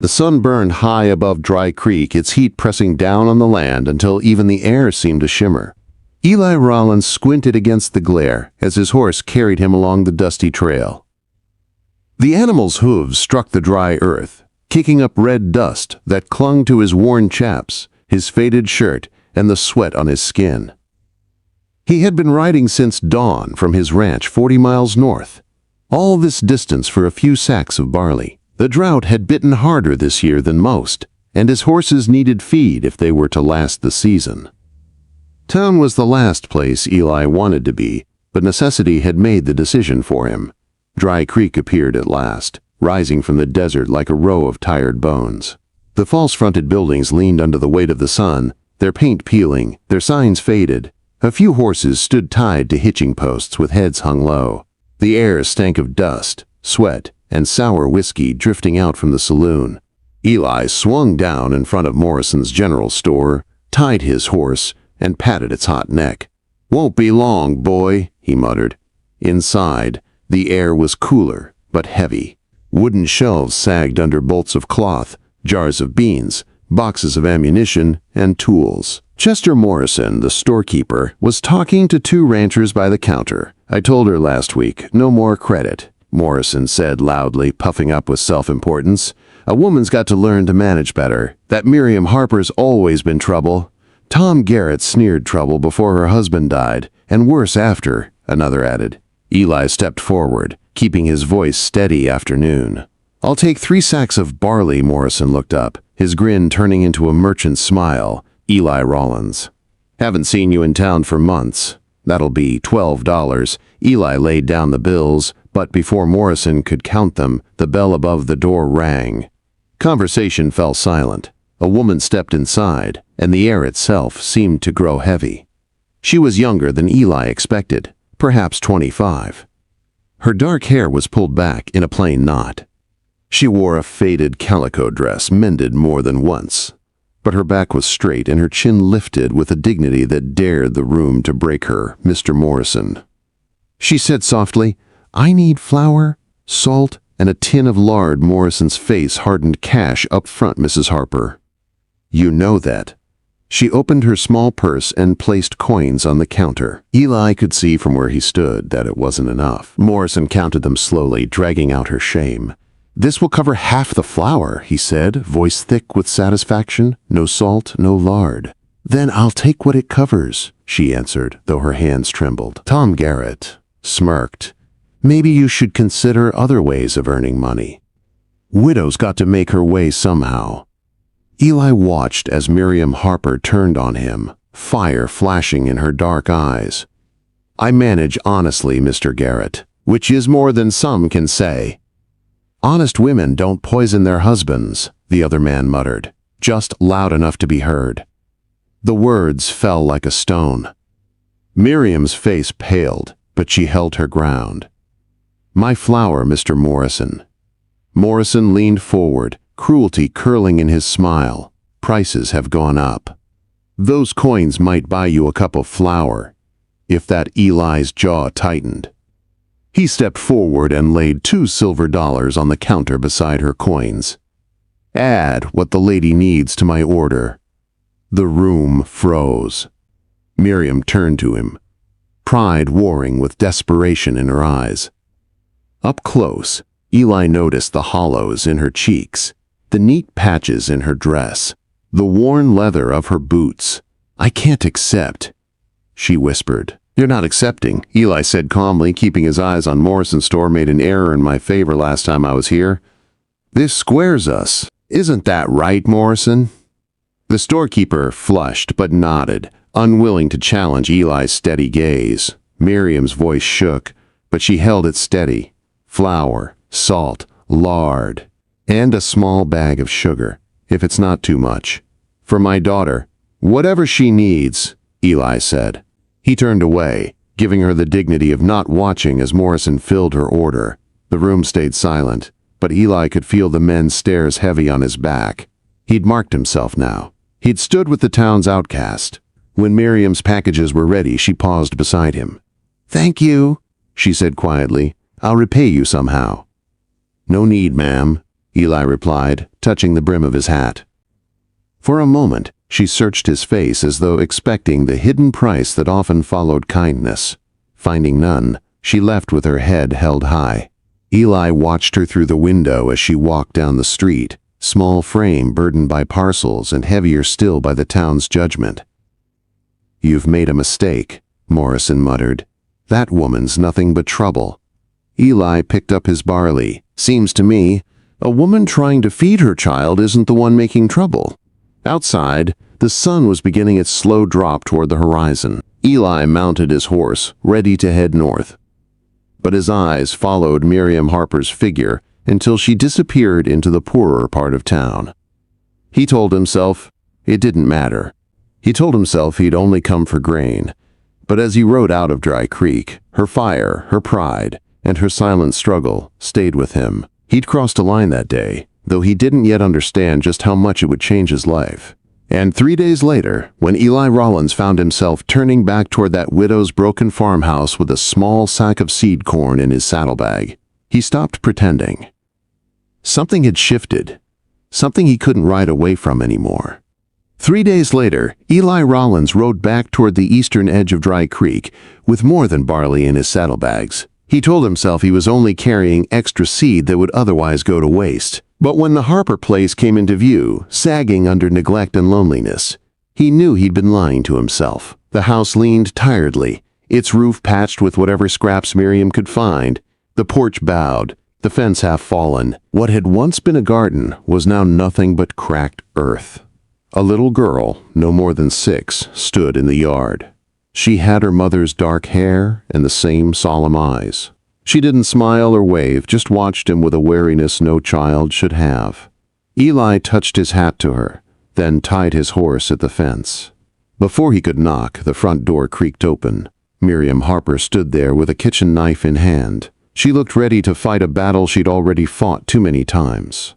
The sun burned high above Dry Creek, its heat pressing down on the land until even the air seemed to shimmer. Eli Rollins squinted against the glare as his horse carried him along the dusty trail. The animal's hooves struck the dry earth, kicking up red dust that clung to his worn chaps, his faded shirt, and the sweat on his skin. He had been riding since dawn from his ranch 40 miles north. All this distance for a few sacks of barley. The drought had bitten harder this year than most, and his horses needed feed if they were to last the season. Town was the last place Eli wanted to be, but necessity had made the decision for him. Dry Creek appeared at last, rising from the desert like a row of tired bones. The false-fronted buildings leaned under the weight of the sun, their paint peeling, their signs faded. A few horses stood tied to hitching posts with heads hung low. The air stank of dust, sweat, and sour whiskey drifting out from the saloon. Eli swung down in front of Morrison's general store, tied his horse, and patted its hot neck. "Won't be long, boy," he muttered. Inside, the air was cooler, but heavy. Wooden shelves sagged under bolts of cloth, jars of beans, boxes of ammunition, and tools. Chester Morrison, the storekeeper, was talking to two ranchers by the counter. "I told her last week, no more credit," Morrison said loudly, puffing up with self-importance. "A woman's got to learn to manage better. That Miriam Harper's always been trouble. Tom Garrett sneered trouble before her husband died, and worse after," another added. Eli stepped forward, keeping his voice steady after noon. "I'll take 3 sacks of barley," Morrison looked up, his grin turning into a merchant's smile. "Eli Rollins. Haven't seen you in town for months. That'll be $12. Eli laid down the bills, but before Morrison could count them, the bell above the door rang. Conversation fell silent. A woman stepped inside, and the air itself seemed to grow heavy. She was younger than Eli expected, perhaps 25. Her dark hair was pulled back in a plain knot. She wore a faded calico dress mended more than once, but her back was straight and her chin lifted with a dignity that dared the room to break her. "Mr. Morrison." She said softly, "I need flour, salt, and a tin of lard." Morrison's face hardened. "Cash up front, Mrs. Harper." "You know that." She opened her small purse and placed coins on the counter. Eli could see from where he stood that it wasn't enough. Morrison counted them slowly, dragging out her shame. "This will cover half the flour," he said, voice thick with satisfaction. "No salt, no lard." "Then I'll take what it covers," she answered, though her hands trembled. Tom Garrett smirked. "Maybe you should consider other ways of earning money. Widow's got to make her way somehow." Eli watched as Miriam Harper turned on him, fire flashing in her dark eyes. "I manage honestly, Mr. Garrett, which is more than some can say." "Honest women don't poison their husbands," the other man muttered, just loud enough to be heard. The words fell like a stone. Miriam's face paled, but she held her ground. "My flour, Mr. Morrison." Morrison leaned forward, cruelty curling in his smile. "Prices have gone up. Those coins might buy you a cup of flour." If that Eli's jaw tightened. He stepped forward and laid 2 silver dollars on the counter beside her coins. "Add what the lady needs to my order." The room froze. Miriam turned to him, pride warring with desperation in her eyes. Up close, Eli noticed the hollows in her cheeks, the neat patches in her dress, the worn leather of her boots. "I can't accept," she whispered. "You're not accepting," Eli said calmly, keeping his eyes on Morrison's store. "Made an error in my favor last time I was here. This squares us. Isn't that right, Morrison?" The storekeeper flushed but nodded, unwilling to challenge Eli's steady gaze. Miriam's voice shook, but she held it steady. "Flour, salt, lard, and a small bag of sugar, if it's not too much. For my daughter, whatever she needs," Eli said. He turned away, giving her the dignity of not watching as Morrison filled her order. The room stayed silent, but Eli could feel the men's stares heavy on his back. He'd marked himself now. He'd stood with the town's outcast. When Miriam's packages were ready, she paused beside him. "Thank you," she said quietly. "I'll repay you somehow." "No need, ma'am," Eli replied, touching the brim of his hat. For a moment, she searched his face as though expecting the hidden price that often followed kindness. Finding none, she left with her head held high. Eli watched her through the window as she walked down the street, small frame burdened by parcels and heavier still by the town's judgment. "You've made a mistake," Morrison muttered. "That woman's nothing but trouble." Eli picked up his barley. "Seems to me, a woman trying to feed her child isn't the one making trouble." Outside, the sun was beginning its slow drop toward the horizon. Eli mounted his horse, ready to head north. But his eyes followed Miriam Harper's figure until she disappeared into the poorer part of town. He told himself it didn't matter. He told himself he'd only come for grain. But as he rode out of Dry Creek, her fire, her pride, and her silent struggle stayed with him. He'd crossed a line that day, though he didn't yet understand just how much it would change his life. And 3 days later, when Eli Rollins found himself turning back toward that widow's broken farmhouse with a small sack of seed corn in his saddlebag, he stopped pretending. Something had shifted, something he couldn't ride away from anymore. 3 days later, Eli Rollins rode back toward the eastern edge of Dry Creek with more than barley in his saddlebags. He told himself he was only carrying extra seed that would otherwise go to waste. But when the Harper place came into view, sagging under neglect and loneliness, he knew he'd been lying to himself. The house leaned tiredly, its roof patched with whatever scraps Miriam could find, the porch bowed, the fence half fallen. What had once been a garden was now nothing but cracked earth. A little girl, no more than 6, stood in the yard. She had her mother's dark hair and the same solemn eyes. She didn't smile or wave, just watched him with a wariness no child should have. Eli touched his hat to her, then tied his horse at the fence. Before he could knock, the front door creaked open. Miriam Harper stood there with a kitchen knife in hand. She looked ready to fight a battle she'd already fought too many times.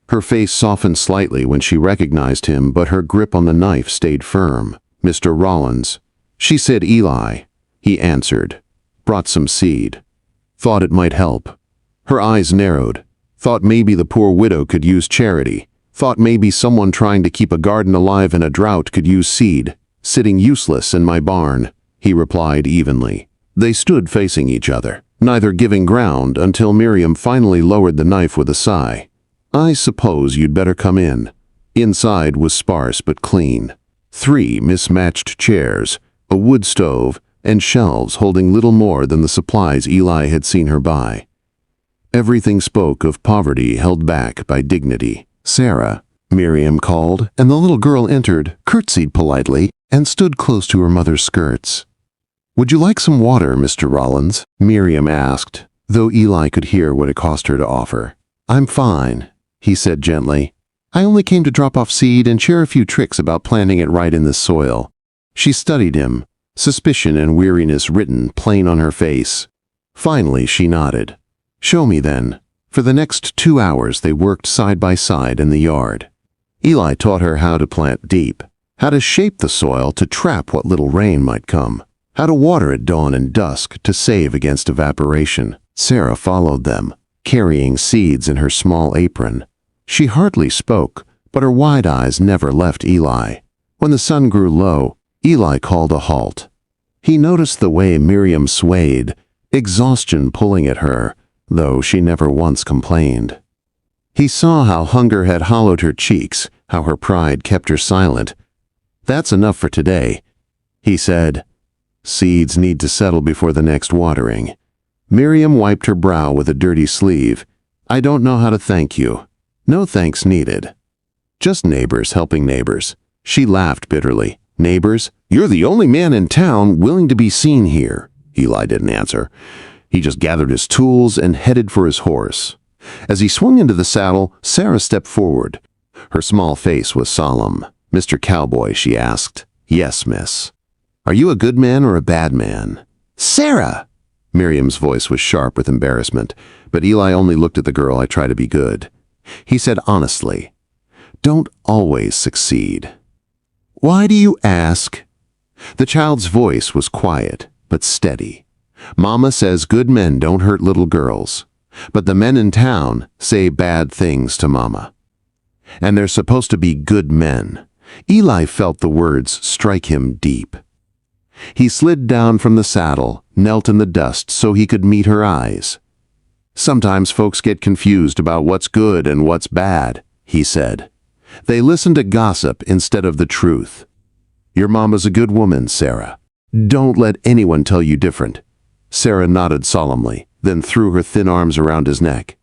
Her face softened slightly when she recognized him, but her grip on the knife stayed firm. "Mr. Rollins." She said Eli. He answered. "Brought some seed. Thought it might help." Her eyes narrowed. Thought maybe the poor widow could use charity. Thought maybe someone trying to keep a garden alive in a drought could use seed. "Sitting useless in my barn," he replied evenly. They stood facing each other, neither giving ground until Miriam finally lowered the knife with a sigh. "I suppose you'd better come in." Inside was sparse but clean. 3 mismatched chairs, a wood stove, and shelves holding little more than the supplies Eli had seen her buy. Everything spoke of poverty held back by dignity. "Sarah," Miriam called, and the little girl entered, curtsied politely, and stood close to her mother's skirts. "Would you like some water, Mr. Rollins?" Miriam asked, though Eli could hear what it cost her to offer. "I'm fine," he said gently. "I only came to drop off seed and share a few tricks about planting it right in this soil." She studied him, suspicion and weariness written plain on her face. Finally, she nodded. "Show me then." For the next 2 hours they worked side by side in the yard. Eli taught her how to plant deep, how to shape the soil to trap what little rain might come, how to water at dawn and dusk to save against evaporation. Sarah followed them, carrying seeds in her small apron. She hardly spoke, but her wide eyes never left Eli. When the sun grew low, Eli called a halt. He noticed the way Miriam swayed, exhaustion pulling at her, though she never once complained. He saw how hunger had hollowed her cheeks, how her pride kept her silent. "That's enough for today," he said. "Seeds need to settle before the next watering." Miriam wiped her brow with a dirty sleeve. "I don't know how to thank you." "No thanks needed. Just neighbors helping neighbors." She laughed bitterly. "Neighbors? You're the only man in town willing to be seen here." Eli didn't answer. He just gathered his tools and headed for his horse. As he swung into the saddle, Sarah stepped forward. Her small face was solemn. "Mr. Cowboy," she asked. "Yes, miss." "Are you a good man or a bad man?" "Sarah!" Miriam's voice was sharp with embarrassment, but Eli only looked at the girl. "I try to be good." He said honestly, "Don't always succeed." "Why do you ask?" The child's voice was quiet, but steady. "Mama says good men don't hurt little girls." But the men in town say bad things to Mama. And they're supposed to be good men. Eli felt the words strike him deep. He slid down from the saddle, knelt in the dust so he could meet her eyes. "Sometimes folks get confused about what's good and what's bad," he said. "They listen to gossip instead of the truth. Your mama's a good woman, Sarah. Don't let anyone tell you different." Sarah nodded solemnly, then threw her thin arms around his neck.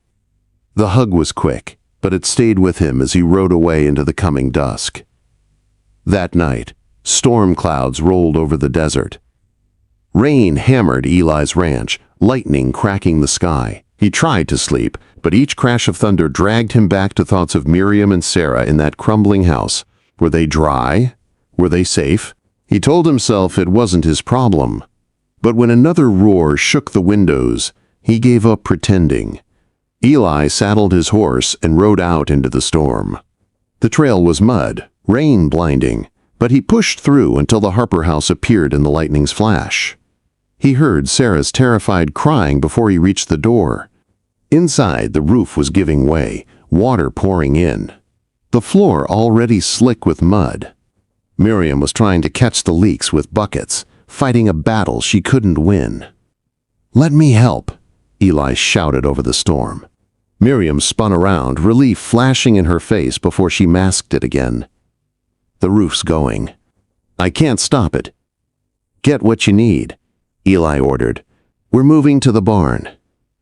The hug was quick, but it stayed with him as he rode away into the coming dusk. That night, storm clouds rolled over the desert. Rain hammered Eli's ranch, lightning cracking the sky. He tried to sleep, but each crash of thunder dragged him back to thoughts of Miriam and Sarah in that crumbling house. Were they dry? Were they safe? He told himself it wasn't his problem. But when another roar shook the windows, he gave up pretending. Eli saddled his horse and rode out into the storm. The trail was mud, rain blinding, but he pushed through until the Harper house appeared in the lightning's flash. He heard Sarah's terrified crying before he reached the door. Inside, the roof was giving way, water pouring in. The floor already slick with mud. Miriam was trying to catch the leaks with buckets, fighting a battle she couldn't win. "Let me help," Eli shouted over the storm. Miriam spun around, relief flashing in her face before she masked it again. "The roof's going. I can't stop it." "Get what you need," Eli ordered. "We're moving to the barn."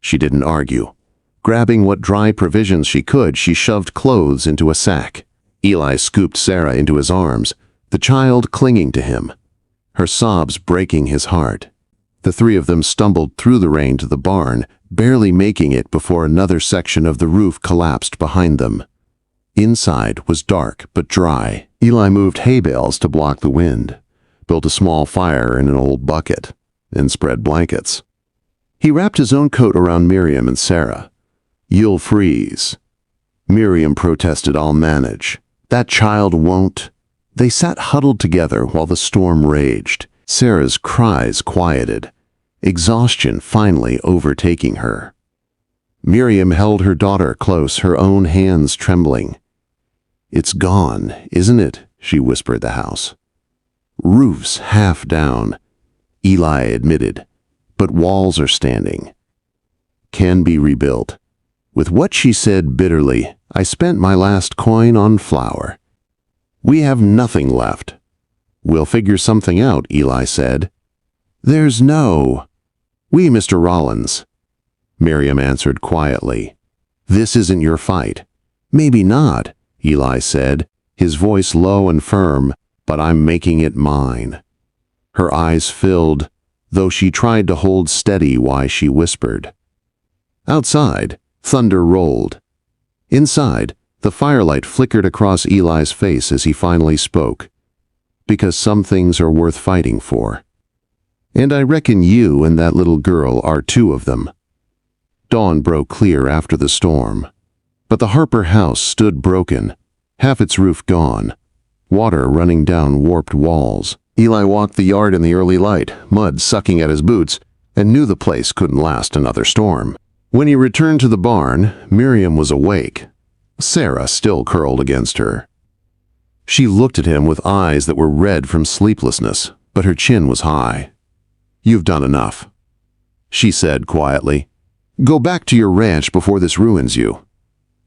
She didn't argue. Grabbing what dry provisions she could, she shoved clothes into a sack. Eli scooped Sarah into his arms, the child clinging to him, her sobs breaking his heart. The three of them stumbled through the rain to the barn, barely making it before another section of the roof collapsed behind them. Inside was dark but dry. Eli moved hay bales to block the wind, built a small fire in an old bucket, and spread blankets. He wrapped his own coat around Miriam and Sarah. "You'll freeze." Miriam protested, "I'll manage." "That child won't." They sat huddled together while the storm raged. Sarah's cries quieted, exhaustion finally overtaking her. Miriam held her daughter close, her own hands trembling. "It's gone, isn't it?" she whispered the house. "Roof's half down," Eli admitted, "but walls are standing. Can be rebuilt." With what she said bitterly, "I spent my last coin on flour. We have nothing left." "We'll figure something out," Eli said. "There's no—" "We, Mr. Rollins," Miriam answered quietly. "This isn't your fight." "Maybe not," Eli said, his voice low and firm, "but I'm making it mine." Her eyes filled, though she tried to hold steady while she whispered. Outside, thunder rolled. Inside, the firelight flickered across Eli's face as he finally spoke. "Because some things are worth fighting for. And I reckon you and that little girl are two of them." Dawn broke clear after the storm. But the Harper house stood broken, half its roof gone, water running down warped walls. Eli walked the yard in the early light, mud sucking at his boots, and knew the place couldn't last another storm. When he returned to the barn, Miriam was awake. Sarah still curled against her. She looked at him with eyes that were red from sleeplessness, but her chin was high. "You've done enough," she said quietly. "Go back to your ranch before this ruins you."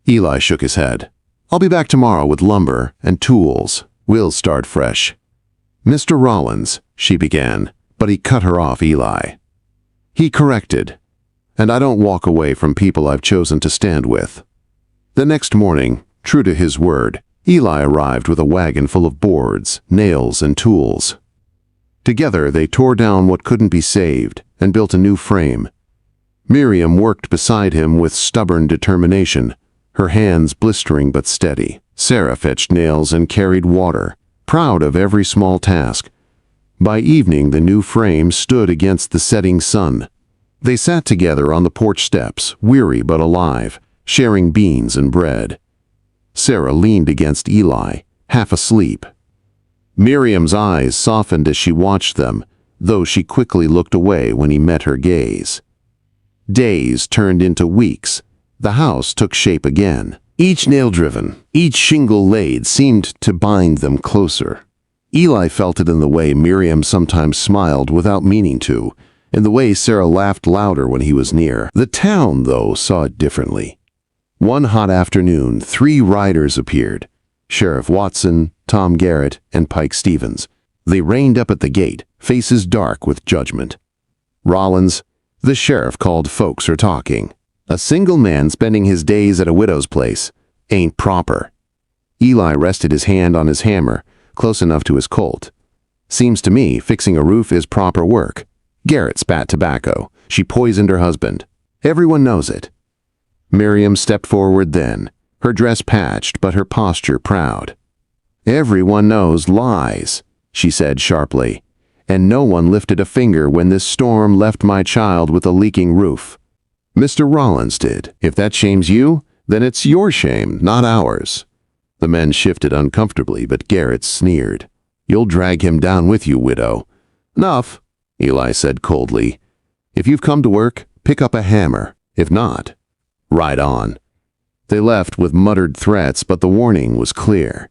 Eli shook his head. "I'll be back tomorrow with lumber and tools. We'll start fresh." "Mr. Rollins," she began, but he cut her off. Eli. He corrected, "And I don't walk away from people I've chosen to stand with." The next morning, true to his word, Eli arrived with a wagon full of boards, nails, and tools. Together they tore down what couldn't be saved and built a new frame. Miriam worked beside him with stubborn determination, her hands blistering but steady. Sarah fetched nails and carried water, proud of every small task. By evening, the new frame stood against the setting sun. They sat together on the porch steps, weary but alive, sharing beans and bread. Sarah leaned against Eli, half asleep. Miriam's eyes softened as she watched them, though she quickly looked away when he met her gaze. Days turned into weeks. The house took shape again. Each nail driven, each shingle laid seemed to bind them closer. Eli felt it in the way Miriam sometimes smiled without meaning to, in the way Sarah laughed louder when he was near. The town, though, saw it differently. One hot afternoon, 3 riders appeared: Sheriff Watson, Tom Garrett, and Pike Stevens. They reined up at the gate, faces dark with judgment. Rollins, the sheriff, called folks are talking. A single man spending his days at a widow's place ain't proper. Eli rested his hand on his hammer, close enough to his Colt. Seems to me fixing a roof is proper work. Garrett spat tobacco. She poisoned her husband. Everyone knows it. Miriam stepped forward then, her dress patched but her posture proud. Everyone knows lies, she said sharply, and no one lifted a finger when this storm left my child with a leaking roof. Mr. Rollins did. If that shames you, then it's your shame, not ours. The men shifted uncomfortably, but Garrett sneered. You'll drag him down with you, widow. Enough, Eli said coldly. If you've come to work, pick up a hammer. If not, ride on. They left with muttered threats, but the warning was clear.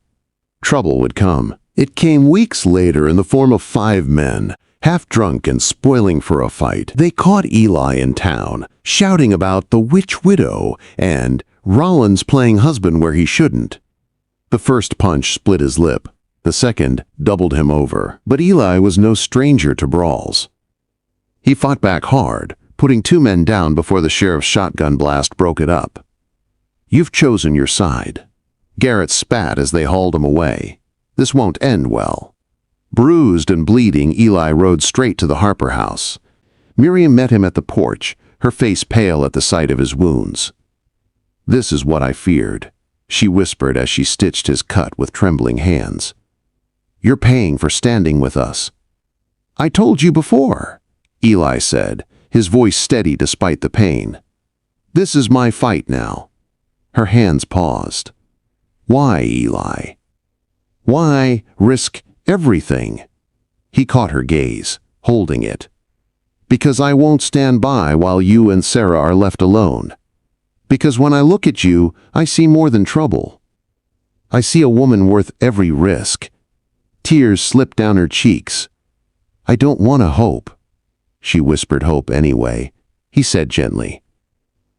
Trouble would come. It came weeks later in the form of 5 men, half drunk and spoiling for a fight. They caught Eli in town, shouting about the witch widow and Rollins playing husband where he shouldn't. The first punch split his lip. The second doubled him over. But Eli was no stranger to brawls. He fought back hard, putting 2 men down before the sheriff's shotgun blast broke it up. You've chosen your side. Garrett spat as they hauled him away. This won't end well. Bruised and bleeding, Eli rode straight to the Harper house. Miriam met him at the porch, her face pale at the sight of his wounds. This is what I feared, she whispered as she stitched his cut with trembling hands. You're paying for standing with us. I told you before, Eli said, his voice steady despite the pain. This is my fight now. Her hands paused. Why, Eli? Why risk everything? He caught her gaze, holding it. Because I won't stand by while you and Sarah are left alone. Because when I look at you, I see more than trouble. I see a woman worth every risk. Tears slipped down her cheeks. I don't want to hope. She whispered hope anyway. He said gently.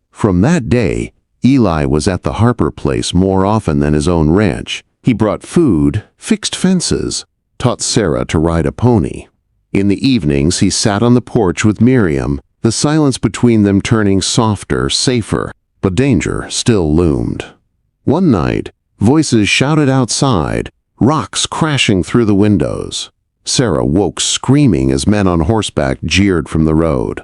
From that day, Eli was at the Harper place more often than his own ranch. He brought food, fixed fences, taught Sarah to ride a pony. In the evenings, he sat on the porch with Miriam, the silence between them turning softer, safer, but danger still loomed. One night, voices shouted outside, rocks crashing through the windows. Sarah woke screaming as men on horseback jeered from the road.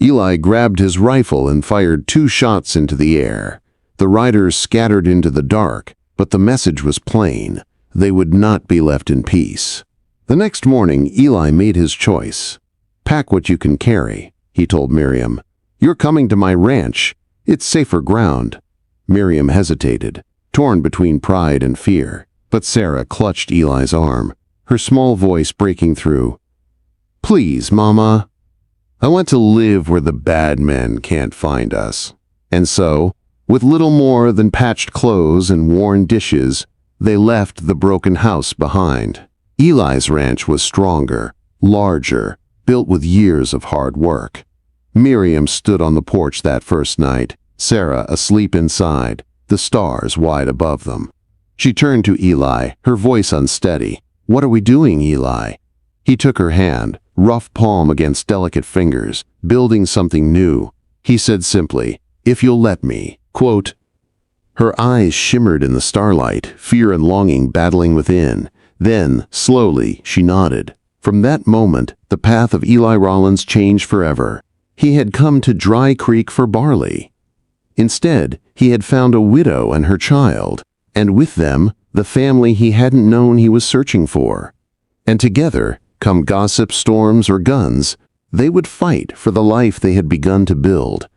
Eli grabbed his rifle and fired 2 shots into the air. The riders scattered into the dark, but the message was plain. They would not be left in peace. The next morning, Eli made his choice. Pack what you can carry, he told Miriam. You're coming to my ranch. It's safer ground. Miriam hesitated, torn between pride and fear, but Sarah clutched Eli's arm, her small voice breaking through. Please, Mama. I want to live where the bad men can't find us. And so, with little more than patched clothes and worn dishes, they left the broken house behind. Eli's ranch was stronger, larger, built with years of hard work. Miriam stood on the porch that first night, Sarah asleep inside, the stars wide above them. She turned to Eli, her voice unsteady. What are we doing, Eli? He took her hand, rough palm against delicate fingers, building something new. He said simply, if you'll let me. Quote, her eyes shimmered in the starlight, fear and longing battling within. Then, slowly, she nodded. From that moment, the path of Eli Rollins changed forever. He had come to Dry Creek for barley. Instead, he had found a widow and her child, and with them, the family he hadn't known he was searching for. And together, come gossip, storms, or guns, they would fight for the life they had begun to build.